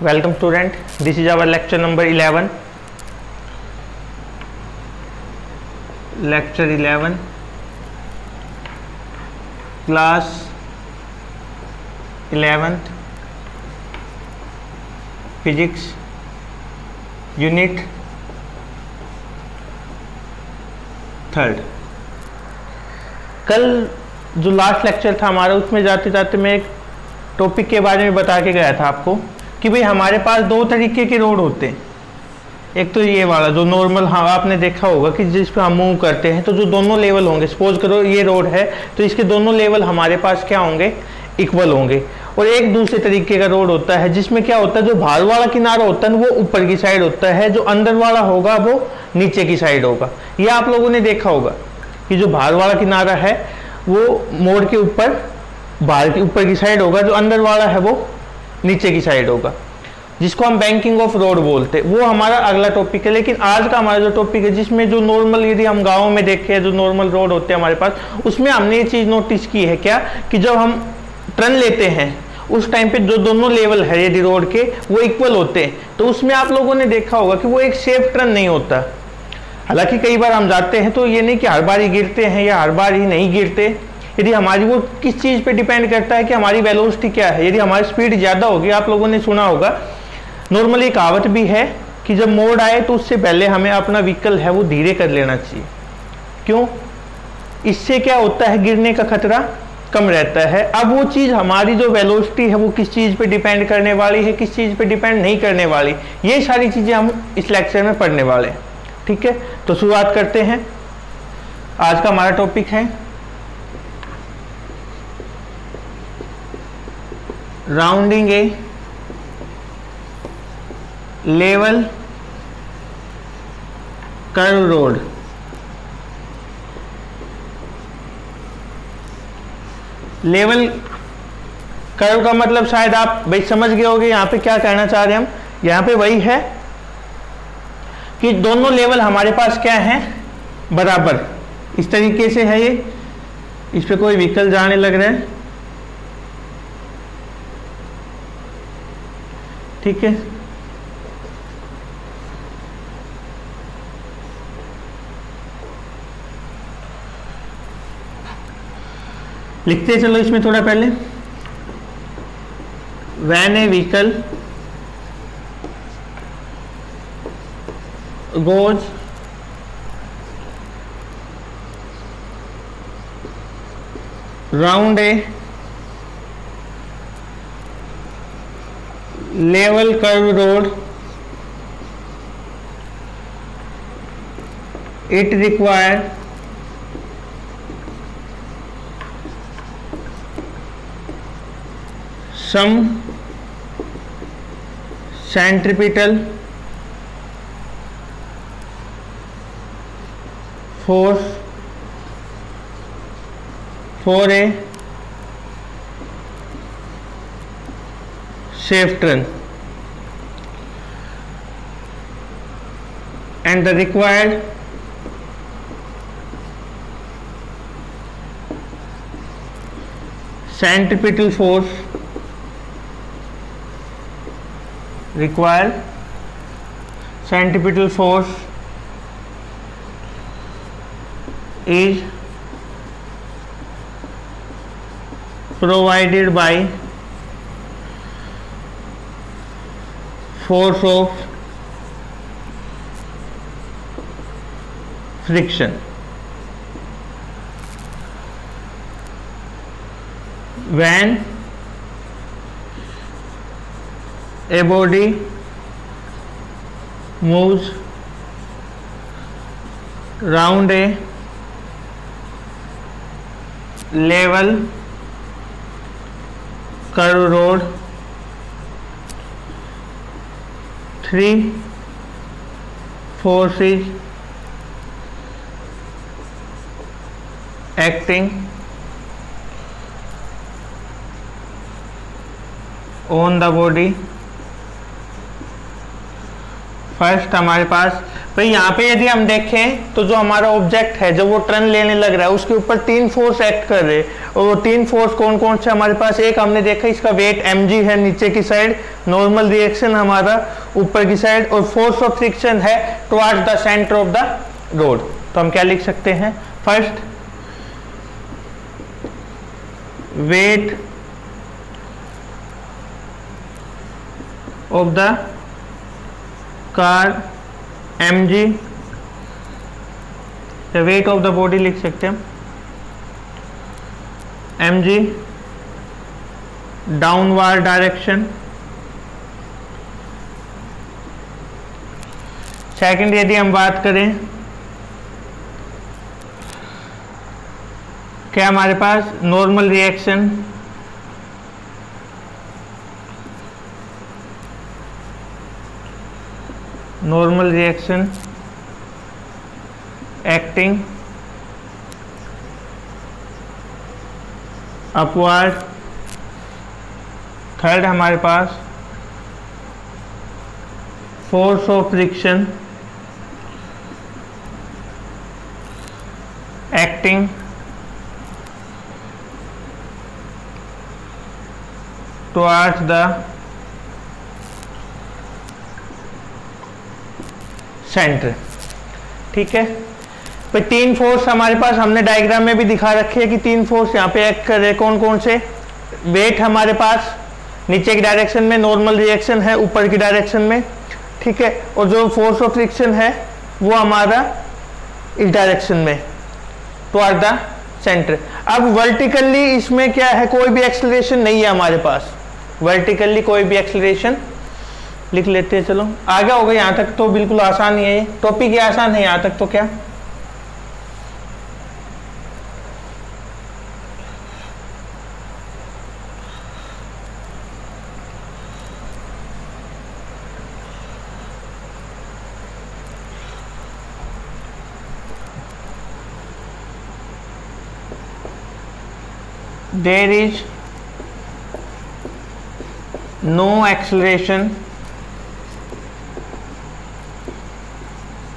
Welcome student, this is our lecture number 11. Lecture 11, class 11th, physics, unit 3rd. कल जो last lecture था हमारा उसमें जाते जाते मैं एक टॉपिक के बारे में बता के गया था आपको कि भाई हमारे पास दो तरीके के रोड होते हैं। एक तो ये वाला जो नॉर्मल, हाँ आपने देखा होगा कि जिस पे हम मूव करते हैं तो जो दोनों लेवल होंगे, सपोज करो ये रोड है तो इसके दोनों लेवल हमारे पास क्या होंगे, इक्वल होंगे। और एक दूसरे तरीके का रोड होता है जिसमें क्या होता है, जो बाहर वाला किनारा होता है वो ऊपर की साइड होता है, जो अंदर वाला होगा वो नीचे की साइड होगा। ये आप लोगों ने देखा होगा कि जो बाहर वाला किनारा है वो मोड़ के ऊपर बाहर के ऊपर की साइड होगा, जो अंदर वाला है वो नीचे की साइड होगा, जिसको हम बैंकिंग ऑफ रोड बोलते हैं। वो हमारा अगला टॉपिक है। लेकिन आज का हमारा जो टॉपिक है जिसमें जो नॉर्मल, यदि हम गाँव में देखें जो नॉर्मल रोड होते हैं हमारे पास, उसमें हमने ये चीज़ नोटिस की है क्या कि जब हम टर्न लेते हैं उस टाइम पे जो दोनों लेवल है यदि रोड के वो इक्वल होते हैं, तो उसमें आप लोगों ने देखा होगा कि वो एक सेफ टर्न नहीं होता। हालांकि कई बार हम जाते हैं तो ये नहीं कि हर बार ही गिरते हैं या हर बार ही नहीं गिरते। यदि हमारी वो किस चीज़ पे डिपेंड करता है कि हमारी वेलोसिटी क्या है। यदि हमारी स्पीड ज़्यादा होगी, आप लोगों ने सुना होगा नॉर्मली कहावत भी है कि जब मोड़ आए तो उससे पहले हमें अपना व्हीकल है वो धीरे कर लेना चाहिए। क्यों? इससे क्या होता है, गिरने का खतरा कम रहता है। अब वो चीज़ हमारी जो वेलोसिटी है वो किस चीज़ पे डिपेंड करने वाली है, किस चीज़ पे डिपेंड नहीं करने वाली, ये सारी चीज़ें हम इस लेक्चर में पढ़ने वाले हैं। ठीक है, तो शुरुआत करते हैं। आज का हमारा टॉपिक है rounding a level curve road. Level curve का मतलब शायद आप भाई समझ गए होंगे यहाँ पे क्या कहना चाह रहे हैं हम। यहाँ पे वही है कि दोनों लेवल हमारे पास क्या है, बराबर। इस तरीके से है ये, इस पे कोई व्हीकल जाने लग रहा है। ठीक है, लिखते चलो इसमें थोड़ा पहले। When A vehicle goes round A level curve road, it require some centripetal force for a safe turn, and the required centripetal force is provided by force of friction. When a body moves round a level curve road, three forces acting on the body। First हमारे पास भाई यहाँ पे यदि हम देखें तो जो हमारा ऑब्जेक्ट है जब वो टर्न लेने लग रहा है उसके ऊपर 3 फोर्स एक्ट कर रहे हैं, और वो 3 फोर्स कौन कौन से हमारे पास, एक हमने देखा इसका वेट mg है नीचे की साइड, नॉर्मल रिएक्शन हमारा ऊपर की साइड, और फोर्स ऑफ फ्रिक्शन है towards the centre of the road. तो हम क्या लिख सकते हैं, first weight of the car mg, the weight of the body लिख सकते हैं mg, डाउनवर्ड डायरेक्शन। सेकंड यदि हम बात करें क्या हमारे पास normal reaction, normal reaction acting upward. Third हमारे पास force of friction acting towards the centre. ठीक है, तो 3 फोर्स हमारे पास हमने डायग्राम में भी दिखा रखी है कि 3 फोर्स यहाँ पे एक्ट कर रहे हैं, कौन कौन से। वेट हमारे पास नीचे की डायरेक्शन में, नॉर्मल रिएक्शन है ऊपर की डायरेक्शन में, ठीक है, और जो फोर्स ऑफ फ्रिक्शन है वो हमारा इस डायरेक्शन में टुवर्ड द सेंटर। अब वर्टिकली इसमें क्या है, कोई भी एक्सेलरेशन नहीं है हमारे पास, वर्टिकली कोई भी एक्सेलरेशन लिख लेते हैं। चलो आगे होगा, यहाँ तक तो बिल्कुल आसान ही है, ये टॉपिक ही आसान है यहाँ तक तो। क्या there is no acceleration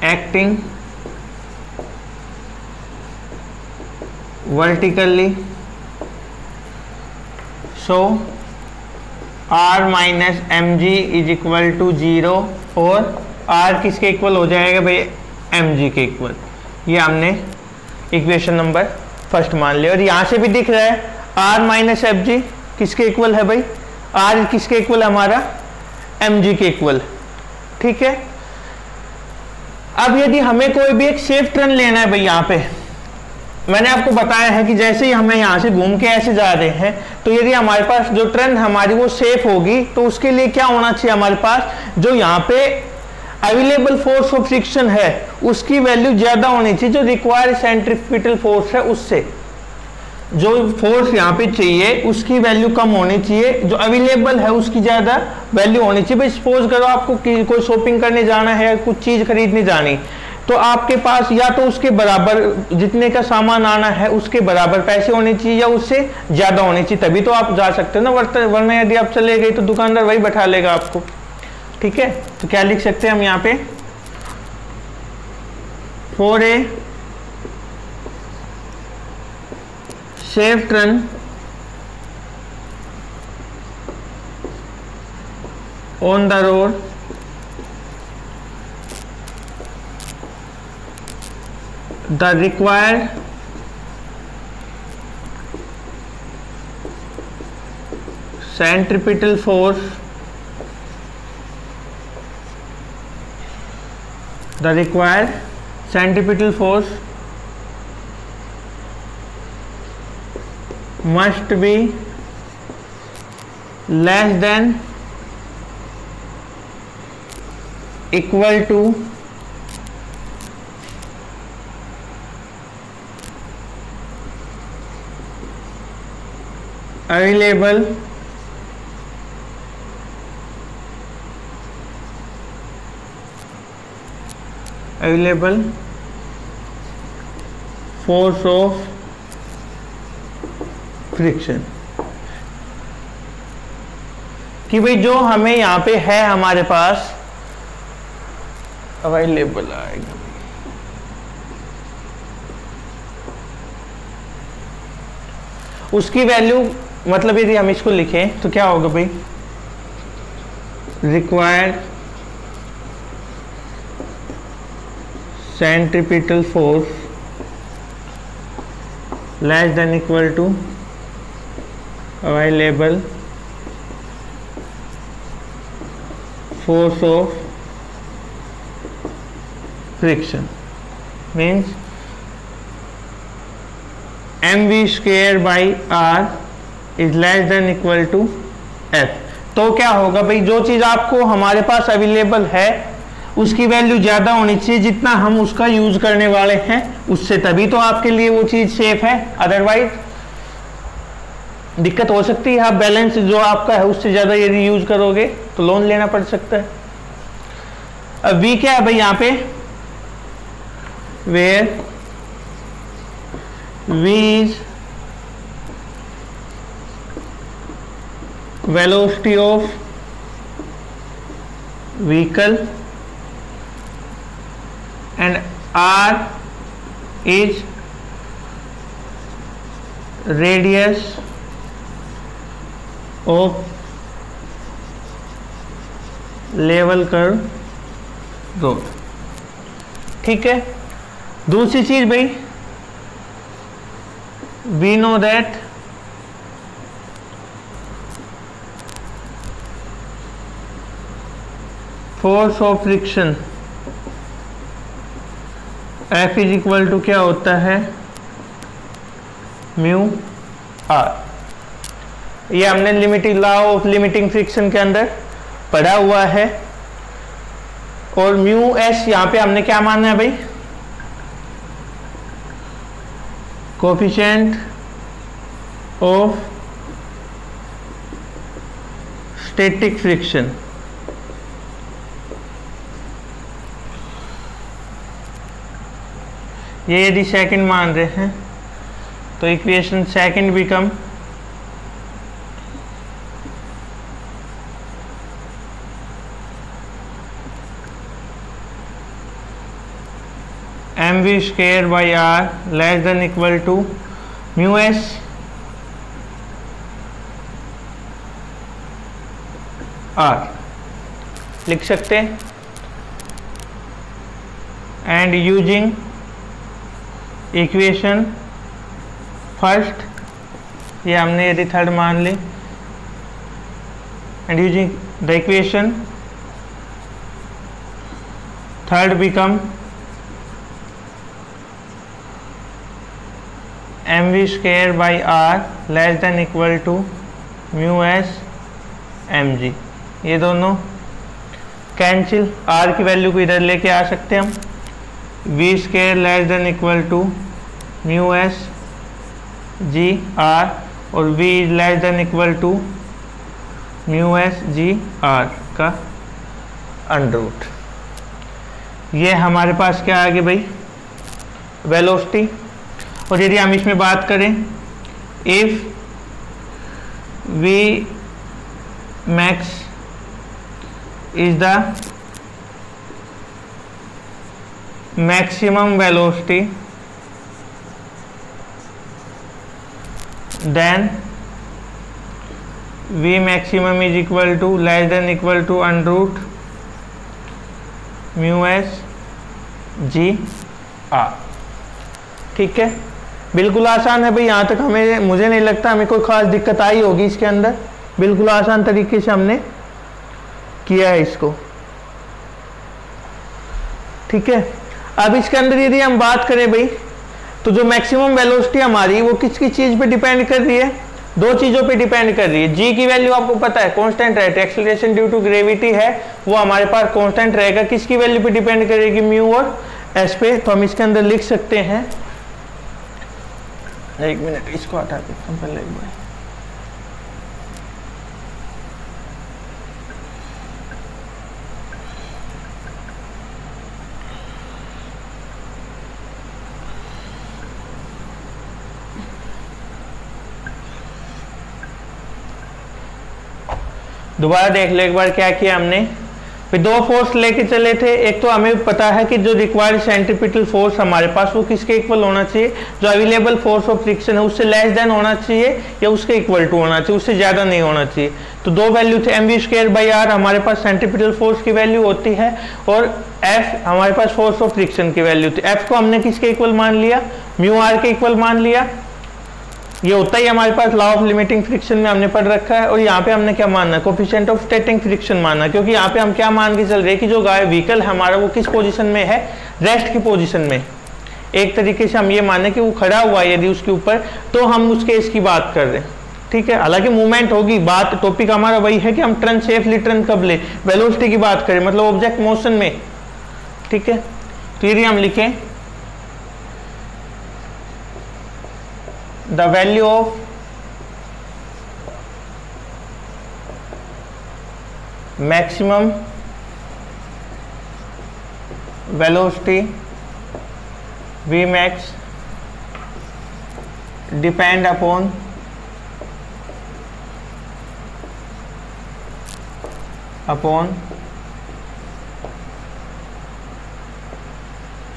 acting vertically, so r minus mg is equal to 0, और r किसके इक्वल हो जाएगा भाई, mg के इक्वल। ये हमने इक्वेशन नंबर फर्स्ट मान लिया, और यहाँ से भी दिख रहा है r माइनस एफ जी किसके इक्वल है भाई, r किसके इक्वल है हमारा, mg के इक्वल। ठीक है, अब यदि हमें कोई भी एक सेफ टर्न लेना है भाई, यहाँ पे मैंने आपको बताया है कि जैसे ही हमें यहाँ से घूम के ऐसे जा रहे हैं, तो यदि हमारे पास जो टर्न हमारी वो सेफ होगी, तो उसके लिए क्या होना चाहिए हमारे पास, जो यहाँ पे अवेलेबल फोर्स ऑफ फ्रिक्शन है उसकी वैल्यू ज्यादा होनी चाहिए जो रिक्वायर्ड सेंट्रीफ्यूगल फोर्स है उससे। जो फोर्स यहाँ पे चाहिए उसकी वैल्यू कम होनी चाहिए, जो अवेलेबल है उसकी ज्यादा वैल्यू होनी चाहिए। भाई सपोज करो आपको कोई शॉपिंग करने जाना है, कुछ चीज खरीदने जानी, तो आपके पास या तो उसके बराबर जितने का सामान आना है उसके बराबर पैसे होने चाहिए या उससे ज्यादा होने चाहिए, तभी तो आप जा सकते हो ना, वरना यदि आप चले गए तो दुकानदार वही बैठा लेगा आपको। ठीक है, तो क्या लिख सकते हैं हम यहाँ पे, for a safe turn on the road the required centripetal force must be less than equal to available force of friction, कि भाई जो हमें यहाँ पे है हमारे पास अवेलेबल आएगा। उसकी वैल्यू मतलब यदि हम इसको लिखें तो क्या होगा भाई, required centripetal force less than equal to available force of friction means mv square by r is less than equal to f। तो क्या होगा भाई, जो चीज आपको हमारे पास अवेलेबल है उसकी वैल्यू ज्यादा होनी चाहिए जितना हम उसका यूज करने वाले हैं उससे, तभी तो आपके लिए वो चीज सेफ है, अदरवाइज दिक्कत हो सकती है। आप बैलेंस जो आपका है उससे ज्यादा यदि यूज करोगे तो लोन लेना पड़ सकता है। अब v क्या है भाई यहाँ पे, where v is velocity of vehicle and r is radius of level curve road। ठीक है। दूसरी चीज भाई, we know that force of friction F is equal to क्या होता है, म्यू आर। ये हमने limiting law of limiting friction के अंदर पढ़ा हुआ है। और म्यू एस यहाँ पे हमने क्या मानना है भाई, कोफिशिएंट ऑफ स्टैटिक फ्रिक्शन। ये यदि सेकंड मान रहे हैं तो equation second become mv square by r less than equal to mu s r लिख सकते हैं। एंड यूजिंग इक्वेशन फर्स्ट, ये हमने यदि थर्ड मान ली, and using the equation third become mv square by r less than equal to mu S mg। ये दोनों कैंसिल, r की वैल्यू को इधर लेके आ सकते हैं हम, v square less than equal to mu s g r और v is less than equal to mu s g r का अंडर रूट। ये हमारे पास क्या आ गया भाई, वेलोसिटी। और यदि हम इसमें बात करें, if v max is the maximum velocity, then v maximum is equal to less than equal to under root mu s g r। ठीक है, बिल्कुल आसान है भाई। यहाँ तक हमें, मुझे नहीं लगता हमें कोई खास दिक्कत आई होगी इसके अंदर। बिल्कुल आसान तरीके से हमने किया है इसको। ठीक है, अब इसके अंदर यदि हम बात करें भाई, तो जो मैक्सिमम वेलोसिटी हमारी वो किसकी चीज पे डिपेंड कर रही है, दो चीजों पे डिपेंड कर रही है। जी की वैल्यू आपको पता है कांस्टेंट है, एक्सेलरेशन ड्यू टू ग्रेविटी है, वो हमारे पास कांस्टेंट रहेगा। किसकी वैल्यू पे डिपेंड करेगी, म्यू और एस पे। तो हम इसके अंदर लिख सकते हैं, एक मिनट इसको हटा देता हूं पहले एक बार। दोबारा देख लो एक बार क्या किया हमने। फिर दो फोर्स लेके चले थे। एक तो हमें पता है कि जो रिक्वायर्ड सेंट्रीपिटल फोर्स हमारे पास वो किसके इक्वल होना चाहिए, जो अवेलेबल फोर्स ऑफ फ्रिक्शन है उससे लेस देन होना चाहिए या उसके इक्वल टू होना चाहिए, उससे ज़्यादा नहीं होना चाहिए। तो दो वैल्यू थे, mv²/r हमारे पास सेंट्रीपिटल फोर्स की वैल्यू होती है और F हमारे पास फोर्स ऑफ फ्रिक्शन की वैल्यू थी। F को हमने किसके इक्वल मान लिया, μr के इक्वल मान लिया। ये होता ही हमारे पास लॉ ऑफ लिमिटिंग फ्रिक्शन में हमने पढ़ रखा है। और यहाँ पे हमने क्या मानना है, कोफिशिएंट ऑफ स्टैटिक फ्रिक्शन मानना, क्योंकि यहाँ पे हम क्या मान के चल रहे हैं कि जो व्हीकल हमारा वो किस पोजीशन में है, रेस्ट की पोजीशन में। एक तरीके से हम ये माने कि वो खड़ा हुआ है यदि उसके ऊपर, तो हम उसके इसकी बात कर रहे हैं, ठीक है। हालांकि मूवमेंट होगी, बात टॉपिक हमारा वही है कि हम टर्न सेफली टर्न कब ले, वेलोसिटी की बात करें, मतलब ऑब्जेक्ट मोशन में, ठीक है। तो यदि हम लिखें the value of maximum velocity Vmax depend upon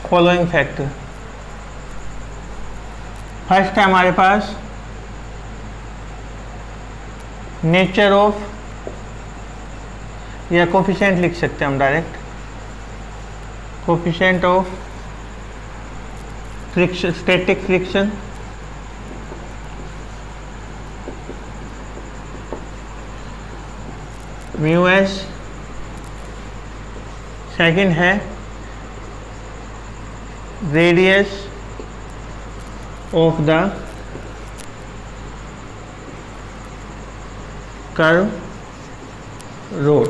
following factor। First है हमारे पास नेचर ऑफ, या कोफिशिएंट लिख सकते हैं हम direct, coefficient of friction, static friction, μs। Second है radius of the curve road,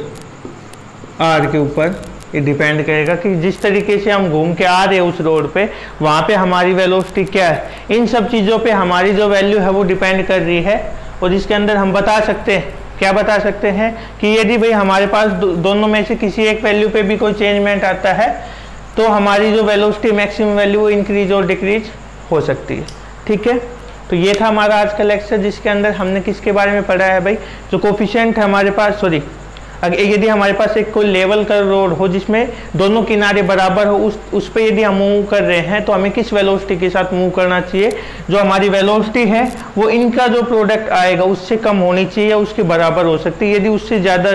R के ऊपर ये डिपेंड करेगा कि जिस तरीके से हम घूम के आ रहे हैं उस रोड पे, वहाँ पे हमारी वेलोसिटी क्या है। इन सब चीज़ों पे हमारी जो वैल्यू है वो डिपेंड कर रही है। और इसके अंदर हम बता सकते हैं, क्या बता सकते हैं कि यदि भाई हमारे पास दोनों में से किसी एक वैल्यू पे भी कोई चेंजमेंट आता है तो हमारी जो वेलोसिटी मैक्सिमम वैल्यू वो इंक्रीज और डिक्रीज हो सकती है, ठीक है। तो ये था हमारा आज का लेक्चर, जिसके अंदर हमने किसके बारे में पढ़ा है भाई, जो कोफिशिएंट है हमारे पास, सॉरी, यदि हमारे पास एक कोई लेवल का रोड हो जिसमें दोनों किनारे बराबर हो, उस पे यदि हम मूव कर रहे हैं तो हमें किस वेलोसिटी के साथ मूव करना चाहिए। जो हमारी वेलोसिटी है वो इनका जो प्रोडक्ट आएगा उससे कम होनी चाहिए या उसके बराबर हो सकती है। यदि उससे ज़्यादा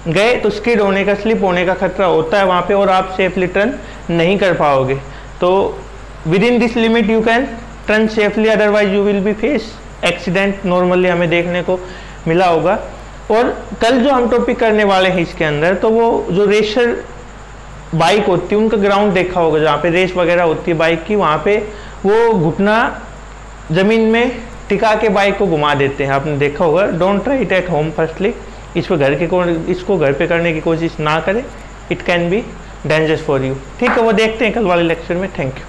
गए तो स्किड होने का, स्लिप होने का खतरा होता है वहाँ पे और आप सेफली टर्न नहीं कर पाओगे। तो with in this limit you can turn safely, otherwise you will be face accident, normally हमें देखने को मिला होगा। और कल जो हम टॉपिक करने वाले हैं इसके अंदर, तो वो जो रेसर बाइक होती है उनका ग्राउंड देखा होगा, जहाँ पे रेस वगैरह होती है बाइक की, वहाँ पे वो घुटना ज़मीन में टिका के बाइक को घुमा देते हैं, आपने देखा होगा। Don't try it at home firstly, इसको घर पे करने की कोशिश ना करें, it can be dangerous for you, ठीक है। वो देखते हैं कल वाले लेक्चर में। Thank you.